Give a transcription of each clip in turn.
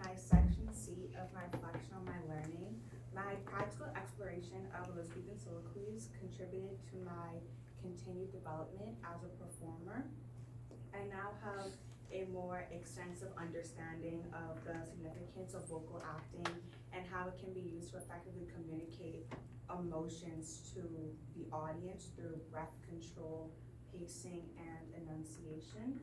my section C of my reflection on my learning, my practical exploration of Elizabethan soliloquies contributed to my continued development as a performer. I now have a more extensive understanding of the significance of vocal acting and how it can be used to effectively communicate emotions to the audience through breath control, pacing, and enunciation.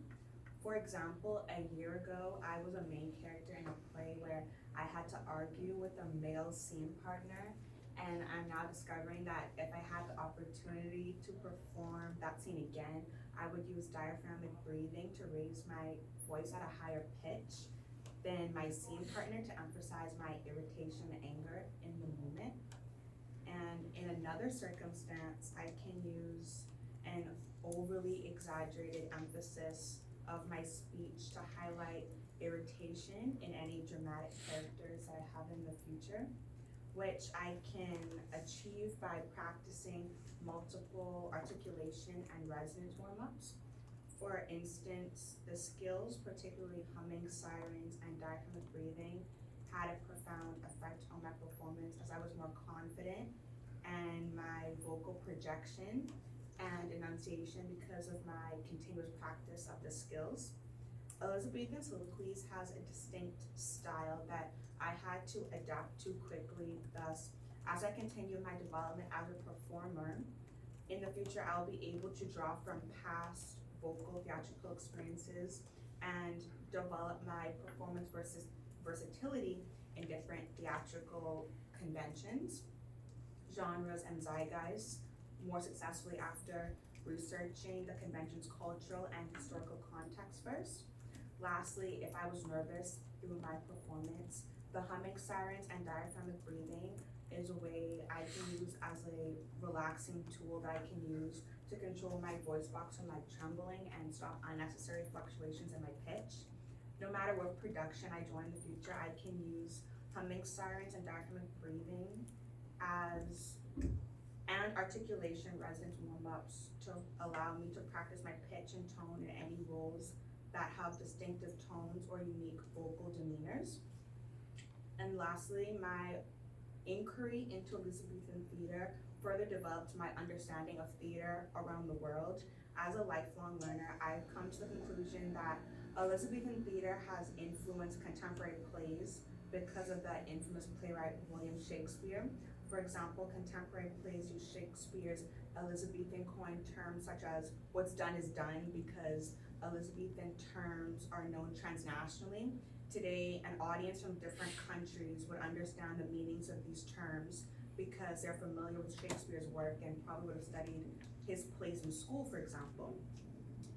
For example, a year ago, I was a main character in a play where I had to argue with a male scene partner, and I'm now discovering that if I had the opportunity to perform that scene again, I would use diaphragmatic breathing to raise my voice at a higher pitch than my scene partner to emphasize my irritation and anger in the moment. And in another circumstance, I can use an overly exaggerated emphasis of my speech to highlight irritation in any dramatic characters that I have in the future, which I can achieve by practicing multiple articulation and resonance warm-ups. For instance, the skills, particularly humming, sirens, and diaphragmatic breathing, had a profound effect on my performance as I was more confident and my vocal projection and enunciation because of my continuous practice of the skills. Elizabethan soliloquies has a distinct style that I had to adapt to quickly. Thus, as I continue my development as a performer, in the future I'll be able to draw from past vocal theatrical experiences and develop my performance versatility in different theatrical conventions, genres, and zeitgeists more successfully after researching the convention's cultural and historical context first. Lastly, if I was nervous through my performance, the humming sirens and diaphragmatic breathing is a way I can use as a relaxing tool that I can use to control my voice box from like trembling and stop unnecessary fluctuations in my pitch. No matter what production I join in the future, I can use humming sirens and diaphragmatic breathing as and articulation resonance warm-ups to allow me to practice my pitch and tone in any roles that have distinctive tones or unique vocal demeanors. And lastly, my inquiry into Elizabethan theater further developed my understanding of theater around the world. As a lifelong learner, I've come to the conclusion that Elizabethan theater has influenced contemporary plays because of the infamous playwright William Shakespeare. For example, contemporary plays use Shakespeare's Elizabethan coined terms such as "what's done is done" because Elizabethan terms are known transnationally. Today, an audience from different countries would understand the meanings of these terms because they're familiar with Shakespeare's work and probably would have studied his plays in school, for example.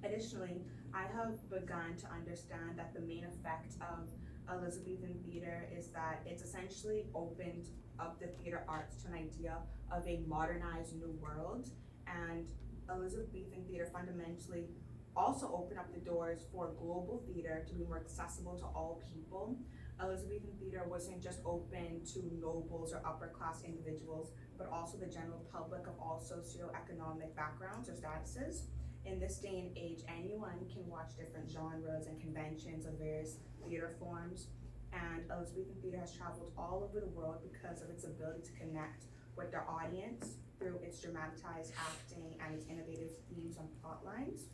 Additionally, I have begun to understand that the main effect of Elizabethan theater is that it's essentially opened up the theater arts to an idea of a modernized new world, and Elizabethan theater fundamentally also opened up the doors for global theater to be more accessible to all people. Elizabethan theater wasn't just open to nobles or upper class individuals, but also the general public of all socioeconomic backgrounds or statuses. In this day and age, anyone can watch different genres and conventions of various theater forms, and Elizabethan theater has traveled all over the world because of its ability to connect with their audience through its dramatized acting and its innovative themes and plot lines.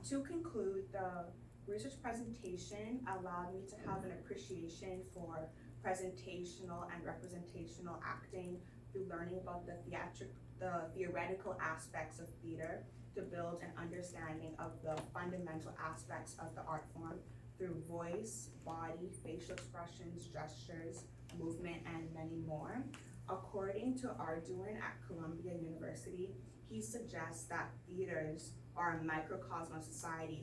To conclude, the research presentation allowed me to have an appreciation for presentational and representational acting through learning about the theoretical aspects of theater to build an understanding of the fundamental aspects of the art form through voice, body, facial expressions, gestures, movement, and many more. According to Arduin at Columbia University, he suggests that theaters are a microcosm of society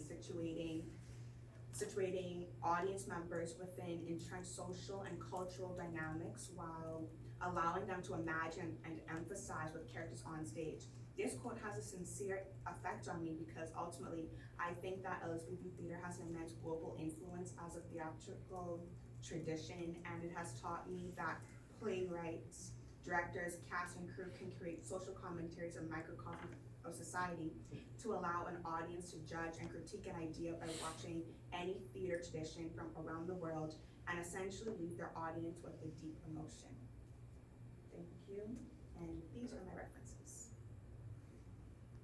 situating audience members within entrenched social and cultural dynamics while allowing them to imagine and emphasize with characters on stage. This quote has a sincere effect on me because ultimately I think that Elizabethan theater has an immense global influence as a theatrical tradition, and it has taught me that playwrights, directors, cast, and crew can create social commentaries and microcosms of society to allow an audience to judge and critique an idea by watching any theater tradition from around the world and essentially leave their audience with a deep emotion. Thank you.